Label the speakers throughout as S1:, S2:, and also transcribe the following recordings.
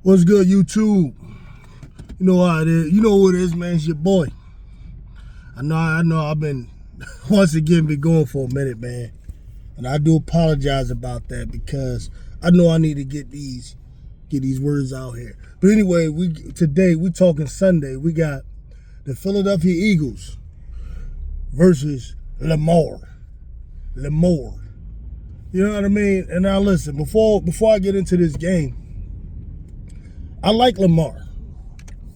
S1: What's good, YouTube? You know how it is. You know who it is, man. It's your boy. I know. I've been once again been going for a minute, man, and I do apologize about that because I know I need to get these words out here. But anyway, today we talking Sunday. We got the Philadelphia Eagles versus Lamar. You know what I mean? And now listen, before I get into this game, I like Lamar.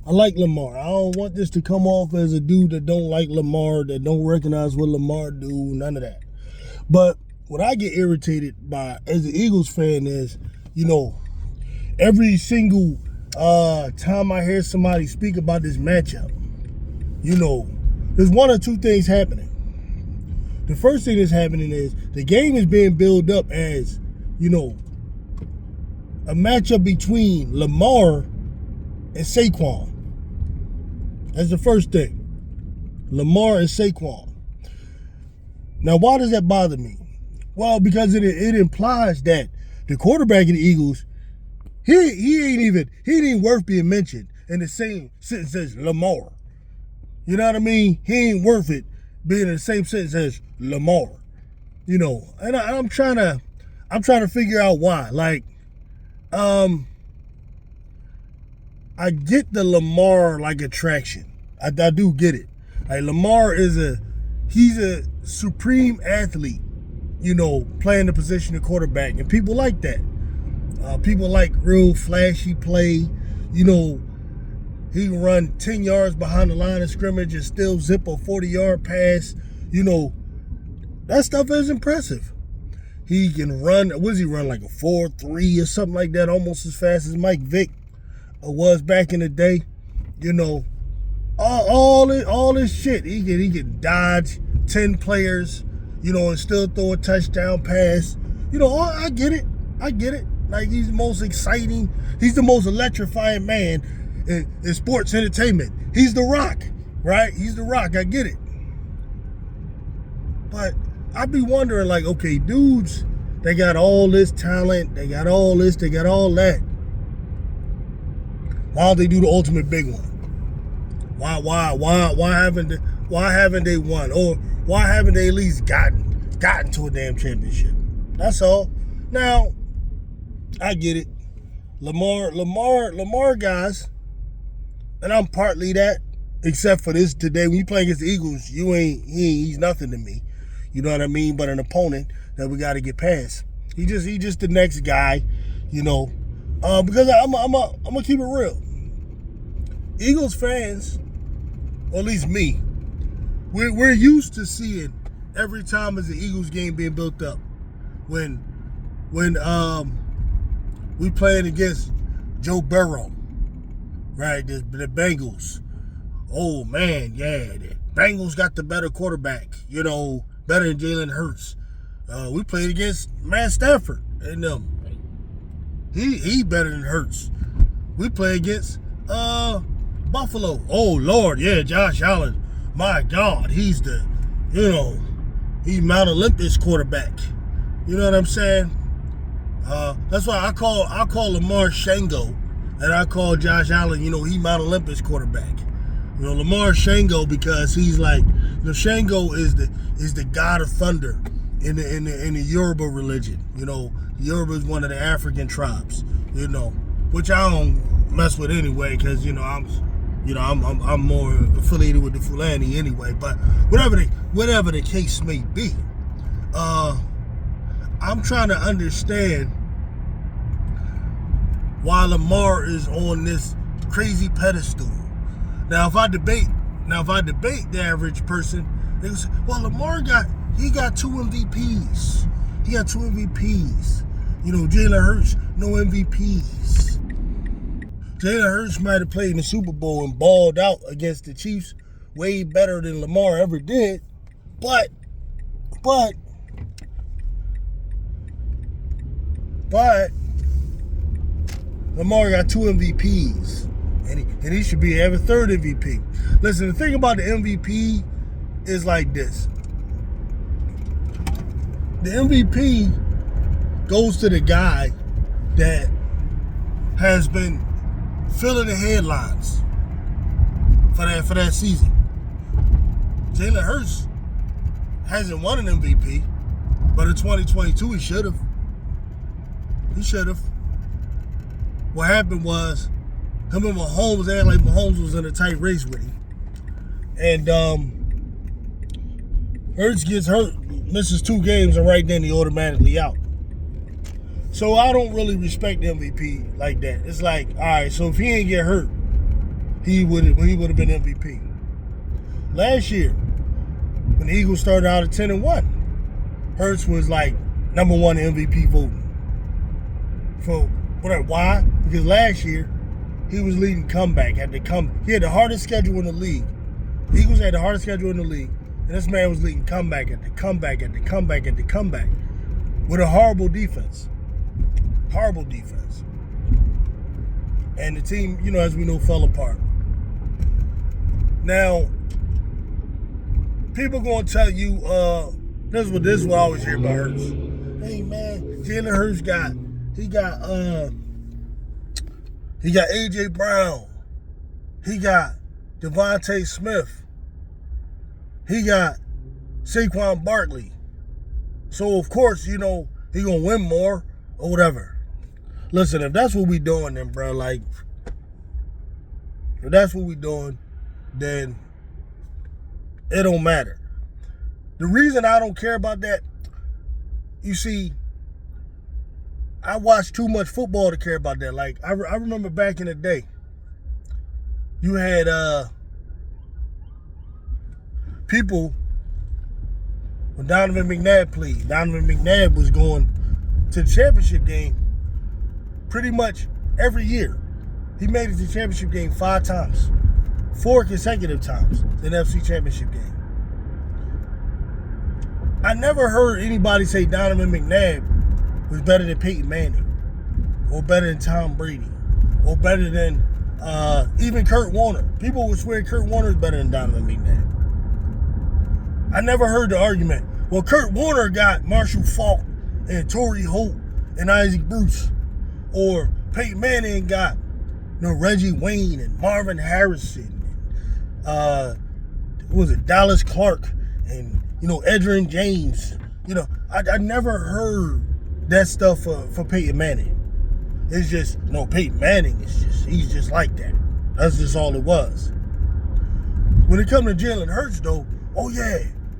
S1: I don't want this to come off as a dude that don't like Lamar, that don't recognize what Lamar do, none of that. But what I get irritated by as an Eagles fan is, every single time I hear somebody speak about this matchup, there's one or two things happening. The first thing that's happening is the game is being built up as, a matchup between Lamar and Saquon. That's the first thing. Lamar and Saquon. Now, why does that bother me? Well, because it implies that the quarterback of the Eagles, he ain't even worth being mentioned in the same sentence as Lamar. You know what I mean? He ain't worth it being in the same sentence as Lamar. And I'm trying to figure out why. Like, I get the Lamar attraction. I do get it. Like, Lamar he's a supreme athlete, playing the position of quarterback, and people like that. People like real flashy play. He can run 10 yards behind the line of scrimmage and still zip a 40-yard pass. That stuff is impressive. He can run, what does he run, like a 4.3 or something like that, almost as fast as Mike Vick was back in the day. All this shit. He can dodge 10 players, and still throw a touchdown pass. I get it. Like, he's the most exciting, he's the most electrifying man in sports entertainment. He's the Rock, right? He's the Rock. I get it. But I be wondering, like, okay, dudes, they got all this talent, they got all this, they got all that. Why don't they do the ultimate big one? Why haven't they won? Or why haven't they at least gotten to a damn championship? That's all. Now, I get it. Lamar guys, and I'm partly that, except for this today. When you play against the Eagles, he's nothing to me. You know what I mean? But an opponent that we got to get past. He just the next guy, because I'm gonna keep it real. Eagles fans, or at least me, we're used to seeing every time as the Eagles game being built up. When we playing against Joe Burrow, right? The Bengals. Oh man, yeah, the Bengals got the better quarterback, better than Jalen Hurts. We played against Matt Stafford, and he better than Hurts. We play against Buffalo. Oh Lord, yeah, Josh Allen. My God, he's Mount Olympus quarterback. You know what I'm saying? That's why I call Lamar Shango, and I call Josh Allen, he Mount Olympus quarterback. Lamar Shango, because he's like, Shango is the god of thunder in the Yoruba religion. Yoruba is one of the African tribes. Which I don't mess with anyway, because I'm more affiliated with the Fulani anyway. But whatever the case may be, I'm trying to understand why Lamar is on this crazy pedestal. Now, if I debate the average person, they say, well, Lamar got 2 MVPs. He got 2 MVPs. Jalen Hurts, no MVPs. Jalen Hurts might have played in the Super Bowl and balled out against the Chiefs way better than Lamar ever did. But Lamar got 2 MVPs. And he should have a 3rd MVP. Listen, the thing about the MVP is like this. The MVP goes to the guy that has been filling the headlines for that season. Jalen Hurts hasn't won an MVP, but in 2022 he should have. He should have. What happened was him and Mahomes acted like Mahomes was in a tight race with him. And Hurts gets hurt, misses 2 games, and right then he automatically out. So I don't really respect the MVP like that. It's like, all right, so if he ain't get hurt, he would have been MVP. Last year, when the Eagles started out at 10-1, Hurts was like number 1 MVP voting. For whatever. Why? Because last year he was leading comeback. He had the hardest schedule in the league. The Eagles had the hardest schedule in the league, and this man was leading comeback after comeback after comeback after comeback with a horrible defense. Horrible defense. And the team, as we know, fell apart. Now, people gonna tell you, this is what I always hear about Hurts. Hey man, Jalen Hurts got AJ Brown. He got Devontae Smith. He got Saquon Barkley. So of course, he gonna win more or whatever. Listen, if that's what we doing, then bro, if that's what we doing, then it don't matter. The reason I don't care about that, you see, I watch too much football to care about that. Like, I remember back in the day, you had people, when Donovan McNabb played, Donovan McNabb was going to the championship game pretty much every year. He made it to the championship game 5 times. 4 consecutive times, the NFC championship game. I never heard anybody say Donovan McNabb was better than Peyton Manning, or better than Tom Brady, or better than even Kurt Warner. People would swear Kurt Warner is better than Donovan McNabb. I never heard the argument, well, Kurt Warner got Marshall Faulk and Torrey Holt and Isaac Bruce, or Peyton Manning got Reggie Wayne and Marvin Harrison, Dallas Clark and Edgerrin James. I never heard that stuff for Peyton Manning. It's just, Peyton Manning he's just like that. That's just all it was. When it comes to Jalen Hurts though, oh yeah,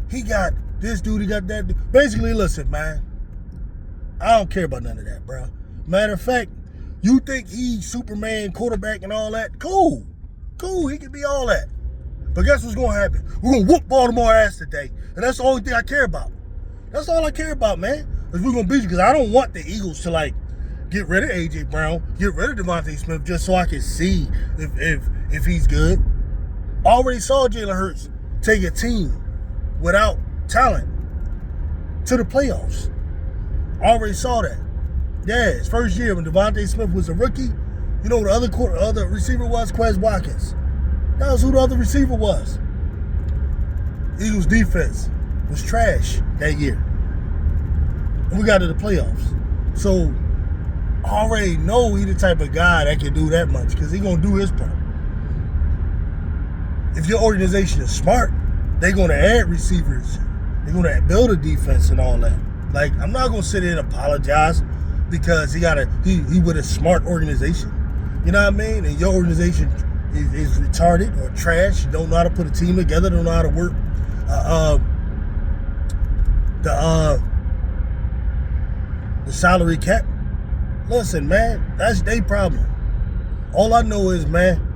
S1: he got this dude, he got that dude. Basically, listen, man, I don't care about none of that, bro. Matter of fact, you think he's Superman, quarterback, and all that? Cool, he can be all that. But guess what's going to happen? We're going to whoop Baltimore ass today. And that's the only thing I care about. That's all I care about, man. Is we're going to beat you. Because I don't want the Eagles to, get rid of A.J. Brown, get rid of Devontae Smith, just so I can see if he's good. Already saw Jalen Hurts take a team without talent to the playoffs. Already saw that. Yeah, his first year when Devontae Smith was a rookie, who the other receiver was? Quez Watkins. That was who the other receiver was. Eagles defense was trash that year. And we got to the playoffs. So I already know he the type of guy that can do that much because he going to do his part. If your organization is smart, they're going to add receivers. They're going to build a defense and all that. I'm not going to sit here and apologize because he with a smart organization. You know what I mean? And your organization is retarded or trash, don't know how to put a team together, don't know how to work the salary cap. Listen, man, that's their problem. All I know is, man,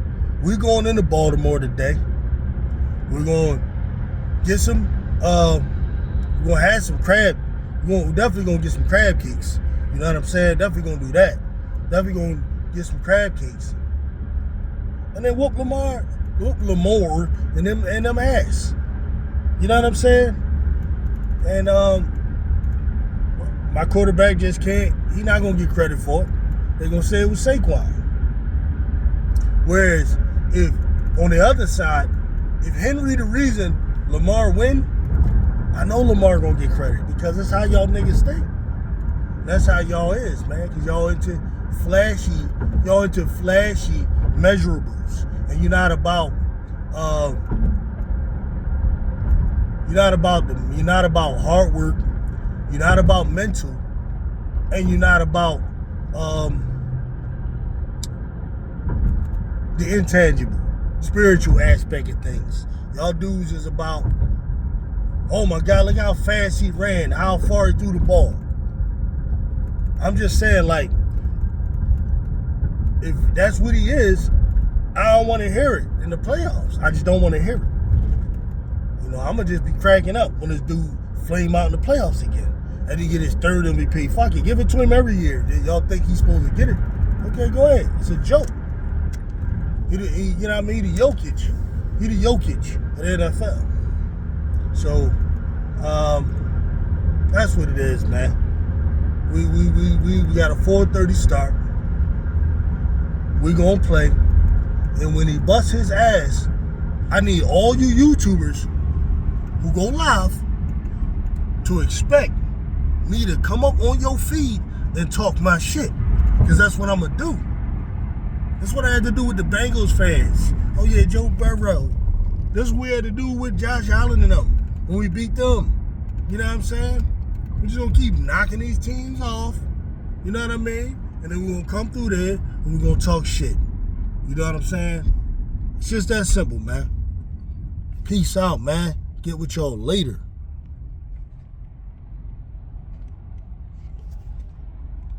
S1: we're going into Baltimore today. We're going to get some, we're going to have some crab. We're definitely going to get some crab cakes. You know what I'm saying? Definitely going to do that. Definitely going to get some crab cakes. And then whoop Lamar and them ass. You know what I'm saying? And my quarterback just can't, he's not going to get credit for it. They're going to say it was Saquon. Whereas, if on the other side, if Henry the reason Lamar win, I know Lamar going to get credit because that's how y'all niggas think. That's how y'all is, man, because y'all into flashy measurables, and you're not about hard work, you're not about mental, and you're not about the intangible, spiritual aspect of things. Y'all dudes is about, oh my God, look how fast he ran, how far he threw the ball. I'm just saying, like, if that's what he is, I don't want to hear it in the playoffs. I just don't want to hear it. You know, I'm going to just be cracking up when this dude flame out in the playoffs again. And he get his third MVP. Fuck it, give it to him every year. Y'all think he's supposed to get it? Okay, go ahead. It's a joke. You know what I mean? He the Jokic of the NFL. So, that's what it is, man. We got a 4:30 start. We gonna play. And when he busts his ass, I need all you YouTubers who go live to expect me to come up on your feed and talk my shit. Because that's what I'm gonna do. That's what I had to do with the Bengals fans. Oh yeah, Joe Burrow. This is what we had to do with Josh Allen and them when we beat them. You know what I'm saying? We're just gonna keep knocking these teams off. You know what I mean? And then we're gonna come through there and we're gonna talk shit. You know what I'm saying? It's just that simple, man. Peace out, man. Get with y'all later.